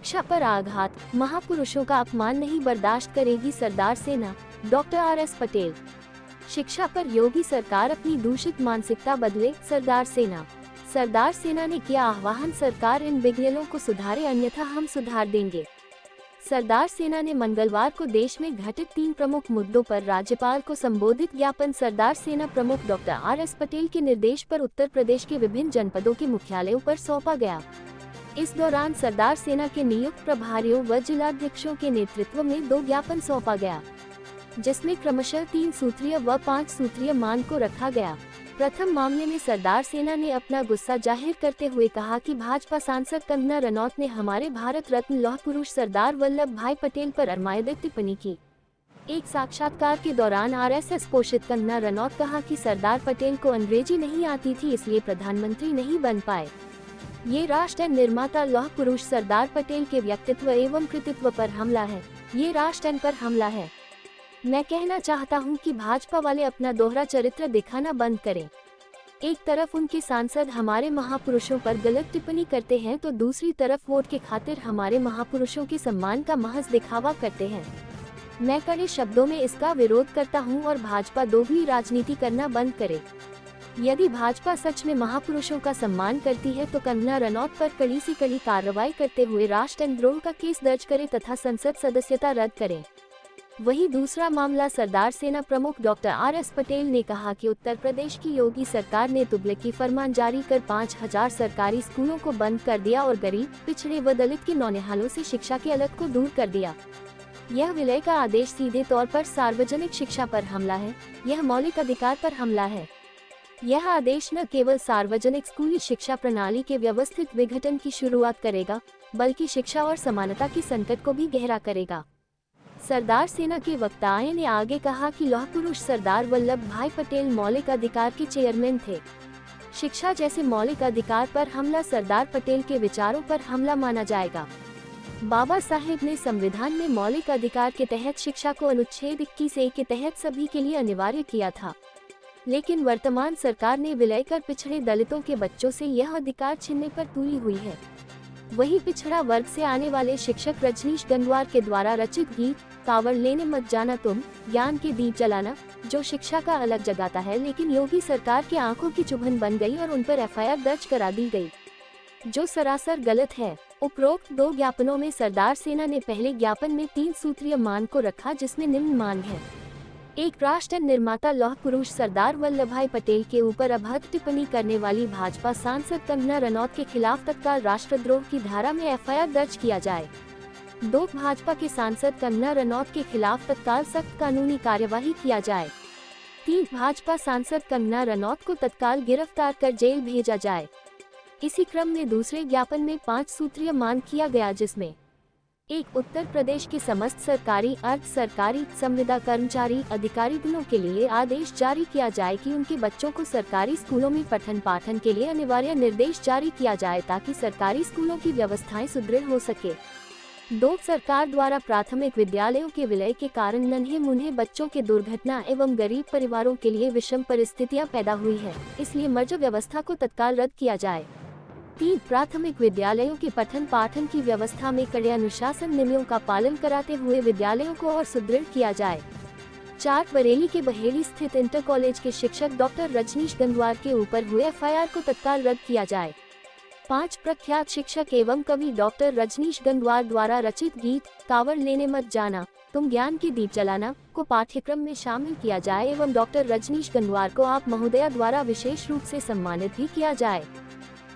शिक्षा पर आघात, महापुरुषों का अपमान नहीं बर्दाश्त करेगी सरदार सेना, डॉक्टर RS पटेल। शिक्षा पर योगी सरकार अपनी दूषित मानसिकता बदले, सरदार सेना। सरदार सेना ने किया आह्वान, सरकार इन बिगड़ेलों को सुधारे अन्यथा हम सुधार देंगे। सरदार सेना ने मंगलवार को देश में घटित 3 प्रमुख मुद्दों पर राज्यपाल को संबोधित ज्ञापन सरदार सेना प्रमुख डॉक्टर RS पटेल के निर्देश पर उत्तर प्रदेश के विभिन्न जनपदों के मुख्यालयों पर सौंपा गया। इस दौरान सरदार सेना के नियुक्त प्रभारियों व जिलाध्यक्षों के नेतृत्व में 2 ज्ञापन सौंपा गया, जिसमें क्रमशः 3 सूत्रीय व 5 सूत्रीय मांग को रखा गया। प्रथम मामले में सरदार सेना ने अपना गुस्सा जाहिर करते हुए कहा कि भाजपा सांसद कंगना रनौत ने हमारे भारत रत्न लौह पुरुष सरदार वल्लभ भाई पटेल पर अराजक टिप्पणी की। एक साक्षात्कार के दौरान RSS पोषित कंगना रनौत कहा कि सरदार पटेल को अंग्रेजी नहीं आती थी, इसलिए प्रधानमंत्री नहीं बन पाए। ये राष्ट्र निर्माता लौह पुरुष सरदार पटेल के व्यक्तित्व एवं कृतित्व पर हमला है। ये राष्ट्र पर हमला है। मैं कहना चाहता हूं कि भाजपा वाले अपना दोहरा चरित्र दिखाना बंद करें। एक तरफ उनके सांसद हमारे महापुरुषों पर गलत टिप्पणी करते हैं तो दूसरी तरफ वोट के खातिर हमारे महापुरुषों के सम्मान का महज दिखावा करते हैं। मैं कड़े शब्दों में इसका विरोध करता हूं और भाजपा दोहरी राजनीति करना बंद करे। यदि भाजपा सच में महापुरुषों का सम्मान करती है तो कंगना रनौत पर कड़ी से कड़ी कार्रवाई करते हुए राष्ट्रद्रोह का केस दर्ज करे तथा संसद सदस्यता रद्द करे। वहीं दूसरा मामला सरदार सेना प्रमुख डॉक्टर RS पटेल ने कहा कि उत्तर प्रदेश की योगी सरकार ने तुगलकी फरमान जारी कर 5000 सरकारी स्कूलों को बंद कर दिया और गरीब, पिछड़े व दलित के नौनिहालों से शिक्षा के अलग को दूर कर दिया। यह विलय का आदेश सीधे तौर पर सार्वजनिक शिक्षा पर हमला है। यह मौलिक अधिकार पर हमला है। यह आदेश न केवल सार्वजनिक स्कूली शिक्षा प्रणाली के व्यवस्थित विघटन की शुरुआत करेगा, बल्कि शिक्षा और समानता के संकट को भी गहरा करेगा। सरदार सेना के वक्ताए ने आगे कहा कि लौह पुरुष सरदार वल्लभ भाई पटेल मौलिक अधिकार के चेयरमैन थे। शिक्षा जैसे मौलिक अधिकार पर हमला सरदार पटेल के विचारों पर हमला माना जाएगा। बाबा साहेब ने संविधान में मौलिक अधिकार के तहत शिक्षा को अनुच्छेद 21A के तहत सभी के लिए अनिवार्य किया था, लेकिन वर्तमान सरकार ने विलय कर पिछड़े दलितों के बच्चों से यह अधिकार छीनने पर तुली हुई है। वही पिछड़ा वर्ग से आने वाले शिक्षक रजनीश गंगवार के द्वारा रचित गीत कावड़ लेने मत जाना तुम, ज्ञान के दीप जलाना, जो शिक्षा का अलग जगाता है, लेकिन योगी सरकार की आंखों की चुभन बन गई और उन पर FIR दर्ज करा दी गई, जो सरासर गलत है। उपरोक्त 2 ज्ञापनों में सरदार सेना ने पहले ज्ञापन में 3 सूत्रीय मांग को रखा, जिसमें निम्न मांग है। एक, राष्ट्र निर्माता लौह पुरुष सरदार वल्लभ भाई पटेल के ऊपर अभद्र टिप्पणी करने वाली भाजपा सांसद कंगना रनौत के खिलाफ तत्काल राष्ट्रद्रोह की धारा में FIR दर्ज किया जाए। 2, भाजपा के सांसद कंगना रनौत के खिलाफ तत्काल सख्त कानूनी कार्यवाही किया जाए। 3, भाजपा सांसद कंगना रनौत को तत्काल गिरफ्तार कर जेल भेजा जाए। इसी क्रम में दूसरे ज्ञापन में 5 सूत्रीय मांग किया गया, जिसमें 1, उत्तर प्रदेश के समस्त सरकारी, अर्ध सरकारी, संविदा कर्मचारी, अधिकारीगणों के लिए आदेश जारी किया जाए कि उनके बच्चों को सरकारी स्कूलों में पठन पाठन के लिए अनिवार्य निर्देश जारी किया जाए ताकि सरकारी स्कूलों की व्यवस्थाएं सुदृढ़ हो सके। 2, सरकार द्वारा प्राथमिक विद्यालयों के विलय के कारण नन्हे मुन्हे बच्चों के दुर्घटना एवं गरीब परिवारों के लिए विषम परिस्थितियां पैदा हुई है, इसलिए मर्ज व्यवस्था को तत्काल रद्द किया जाए। 3, प्राथमिक विद्यालयों के पठन पाठन की व्यवस्था में कड़े अनुशासन नियमों का पालन कराते हुए विद्यालयों को और सुदृढ़ किया जाए। 4, बरेली के बहेड़ी स्थित इंटर कॉलेज के शिक्षक डॉक्टर रजनीश गंगवार के ऊपर हुए FIR को तत्काल रद्द किया जाए। 5, प्रख्यात शिक्षक एवं कवि डॉक्टर रजनीश गंगवार द्वारा रचित गीत कावड़ लेने मत जाना तुम, ज्ञान के दीप जलाना को पाठ्यक्रम में शामिल किया जाए एवं डॉक्टर रजनीश गंगवार को आप महोदया द्वारा विशेष रूप से सम्मानित भी किया जाए।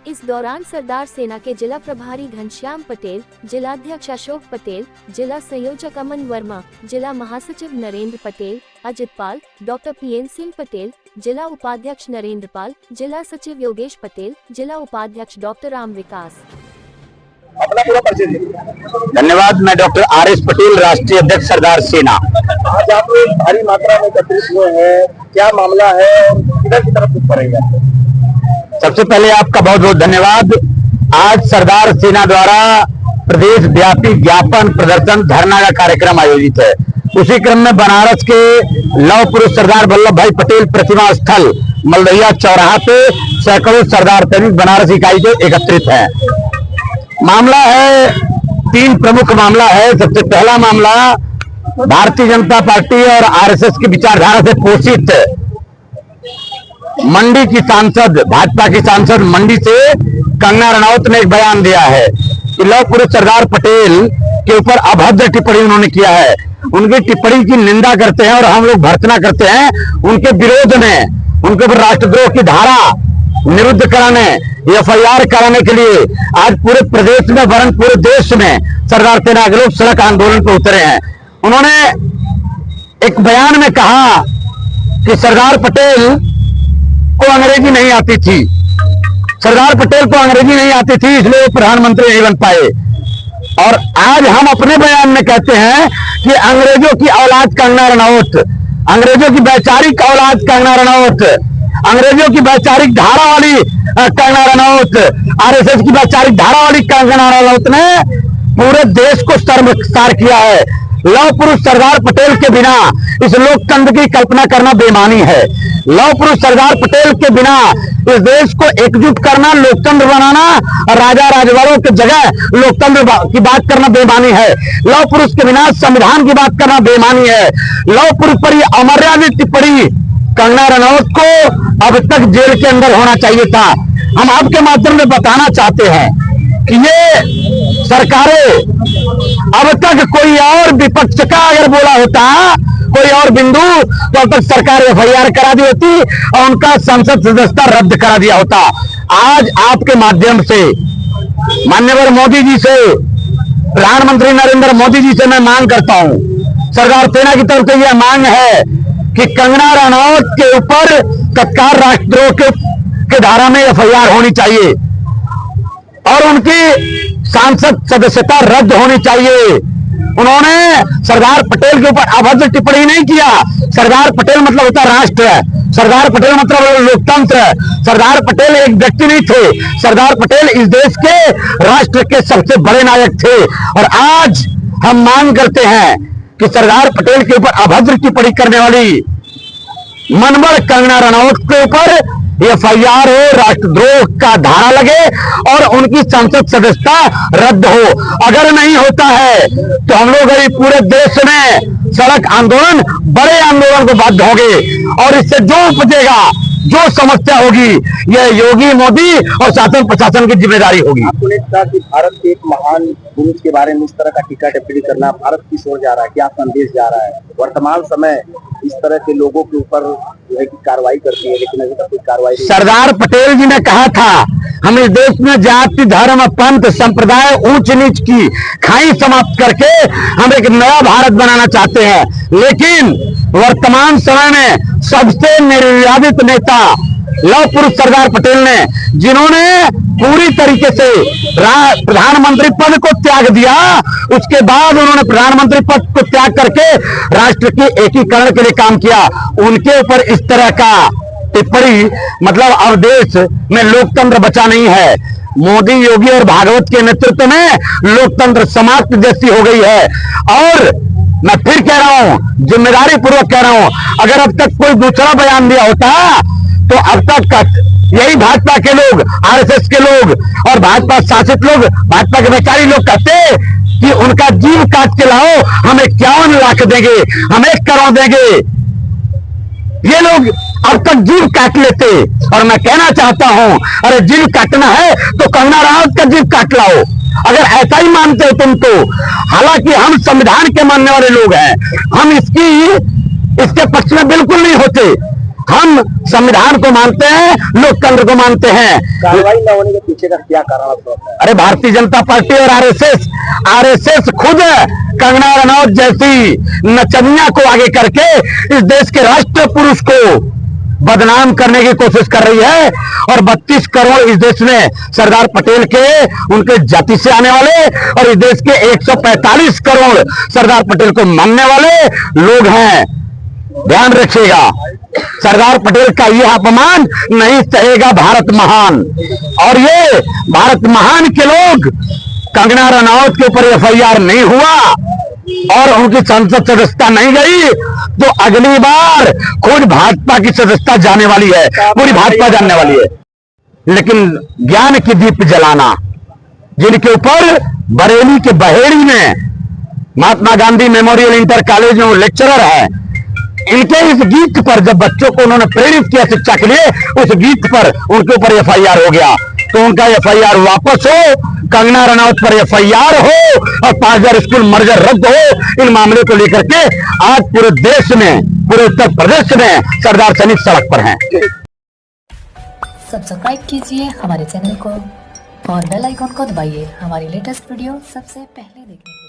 इस दौरान सरदार सेना के जिला प्रभारी घनश्याम पटेल, जिलाध्यक्ष अशोक पटेल, जिला संयोजक अमन वर्मा, जिला महासचिव नरेंद्र पटेल, अजित पाल, डॉक्टर PN सिंह पटेल, जिला उपाध्यक्ष नरेंद्र पाल, जिला सचिव योगेश पटेल, जिला उपाध्यक्ष डॉक्टर राम विकास। धन्यवाद। मैं डॉक्टर RS पटेल, राष्ट्रीय अध्यक्ष सरदार सेना। आज आप लोग भारी मात्रा में एकत्रित हुए हैं, क्या मामला है और किधर की तरफ रुख करेंगे? सबसे पहले आपका बहुत बहुत धन्यवाद। आज सरदार सेना द्वारा प्रदेश व्यापी ज्ञापन प्रदर्शन धरना का कार्यक्रम आयोजित है। उसी क्रम में बनारस के लौह पुरुष सरदार वल्लभ भाई पटेल प्रतिमा स्थल मलदहिया चौराहा पे सैकड़ों सरदार सैनिक बनारस इकाई के एकत्रित हैं। मामला है तीन प्रमुख मामला है। सबसे पहला मामला भारतीय जनता पार्टी और आरएसएस की विचारधारा से पोषित मंडी की सांसद, भाजपा की सांसद मंडी से कंगना रनौत ने एक बयान दिया है कि लौह पुरुष सरदार पटेल के ऊपर अभद्र टिप्पणी उन्होंने किया है। उनकी टिप्पणी की निंदा करते हैं और हम लोग भर्त्सना करते हैं उनके विरोध में। उनके ऊपर राष्ट्रद्रोह की धारा निरुद्ध कराने, एफआईआर कराने के लिए आज पूरे प्रदेश में वरन पूरे देश में सरदार सेना के लोग सड़क आंदोलन पर उतरे हैं। उन्होंने एक बयान में कहा कि सरदार पटेल को अंग्रेजी नहीं आती थी, सरदार पटेल को अंग्रेजी नहीं आती थी इसलिए वो प्रधानमंत्री नहीं बन पाए। और आज हम अपने बयान में कहते हैं कि अंग्रेजों की औलाद कंगना रनौत, अंग्रेजों की वैचारिक औलाद कंगना रनौत, अंग्रेजों की वैचारिक धारा वाली कंगना रनौत, आरएसएस की वैचारिक धारा वाली कंगना रनौत ने पूरे देश को शर्मसार किया है। लौह पुरुष सरदार पटेल के बिना इस लोकतंत्र की कल्पना करना बेईमानी है। लौह पुरुष सरदार पटेल के बिना इस देश को एकजुट करना, लोकतंत्र बनाना और राजा राजवाड़ों की जगह लोकतंत्र की बात करना बेईमानी है। लौह पुरुष के बिना संविधान की बात करना बेईमानी है। लौह पुरुष पर यह अमर्यादित टिप्पणी कंगना रनौत को अब तक जेल के अंदर होना चाहिए था। हम आपके माध्यम से बताना चाहते हैं कि ये सरकारें अब तक कोई और विपक्ष का अगर बोला होता, कोई और बिंदु, तो अब तक सरकार एफआईआर करा दी होती और उनका संसद सदस्यता रद्द करा दिया होता। आज आपके माध्यम से माननीय मोदी जी से, प्रधानमंत्री नरेंद्र मोदी जी से मैं मांग करता हूं, सरदार सेना की तरफ से यह मांग है कि कंगना रनौत के ऊपर तत्काल राष्ट्रद्रोह के धारा में एफआईआर होनी चाहिए और उनकी सांसद सदस्यता रद्द होनी चाहिए। उन्होंने सरदार पटेल के ऊपर अभद्र टिप्पणी नहीं किया। सरदार पटेल मतलब होता राष्ट्र, सरदार पटेल मतलब लोकतंत्र। सरदार पटेल एक व्यक्ति नहीं थे, सरदार पटेल इस देश के राष्ट्र के सबसे बड़े नायक थे। और आज हम मांग करते हैं कि सरदार पटेल के ऊपर अभद्र टिप्पणी करने वाली मनमड़ कंगना रनौत के ऊपर एफआईआर हो, राष्ट्रद्रोह का धारा लगे और उनकी संसद सदस्यता रद्द हो। अगर नहीं होता है तो हम लोग अभी पूरे देश में सड़क आंदोलन, बड़े आंदोलन को बाध्य होंगे और इससे जो उपजेगा, जो समस्या होगी, यह योगी, मोदी और शासन प्रशासन की जिम्मेदारी होगी। आपने कहा कि भारत के एक महान पुरुष के बारे में इस तरह का टीका टिप्पणी करना भारत किस ओर जा रहा है, क्या संदेश जा रहा है? वर्तमान समय इस तरह के लोगों के ऊपर जो है कि कार्रवाई करती है, लेकिन अभी तक कोई कार्रवाई नहीं। सरदार पटेल जी ने कहा था हम इस देश में जाति, धर्म, पंथ, संप्रदाय, ऊंच नीच की खाई समाप्त करके हम एक नया भारत बनाना चाहते हैं। लेकिन वर्तमान समय में सबसे निर्विवादित नेता लौह पुरुष सरदार पटेल ने, जिन्होंने पूरी तरीके से प्रधानमंत्री पद को त्याग दिया, उसके बाद उन्होंने प्रधानमंत्री पद को त्याग करके राष्ट्र के एकीकरण के लिए काम किया, उनके ऊपर इस तरह का टिप्पणी मतलब अब देश में लोकतंत्र बचा नहीं है। मोदी, योगी और भागवत के नेतृत्व में लोकतंत्र समाप्त जैसी हो गई है। और मैं फिर कह रहा हूं, जिम्मेदारी पूर्वक कह रहा हूं, अगर अब तक कोई दूसरा बयान दिया होता तो अब तक यही भाजपा के लोग, आरएसएस के लोग और भाजपा शासित लोग, भाजपा के बेचारी लोग कहते कि उनका जीव काट के लाओ, हम 51 लाख देंगे, हम 1 करोड़ देंगे। ये लोग अब तक जीव काट लेते। और मैं कहना चाहता हूं, अरे जीव काटना है तो कंगना रनौत का जीव काट लाओ, अगर ऐसा ही मानते हो तुम तो। हालांकि हम संविधान के मानने वाले लोग हैं, हम इसके पक्ष में बिल्कुल नहीं होते। हम संविधान को मानते हैं, लोकतंत्र को मानते हैं। कार्रवाई न होने के पीछे का क्या कारण है? अरे भारतीय जनता पार्टी और आरएसएस खुद कंगना रनौत जैसी नचनिया को आगे करके इस देश के राष्ट्र पुरुष को बदनाम करने की कोशिश कर रही है। और 32 करोड़ इस देश में सरदार पटेल के, उनके जाति से आने वाले और इस देश के 145 करोड़ सरदार पटेल को मानने वाले लोग हैं। ध्यान रखिएगा, सरदार पटेल का यह अपमान नहीं सहेगा भारत महान। और ये भारत महान के लोग, कंगना रनौत के ऊपर एफआईआर नहीं हुआ और उनकी संसद सदस्यता नहीं गई तो अगली बार खुद भाजपा की सदस्यता जाने वाली है, पूरी भाजपा जानने वाली है। लेकिन ज्ञान की दीप जलाना, जिनके ऊपर बरेली के बहेड़ी में Mahatma Gandhi memorial inter college में वो लेक्चरर है। इनके इस गीत पर जब बच्चों को उन्होंने प्रेरित किया शिक्षा के लिए, उस गीत पर उनके ऊपर एफआईआर हो गया। तो उनका एफआईआर वापस हो, कंगना रनौत पर एफआईआर हो और 5000 स्कूल मर्जर रद्द हो। इन मामले को लेकर के आज पूरे देश में, पूरे उत्तर प्रदेश में सरदार सैनिक सड़क पर हैं। सब्सक्राइब कीजिए हमारे चैनल को और बेल आइकन को दबाइए हमारी लेटेस्ट वीडियो सबसे पहले देखने के लिए।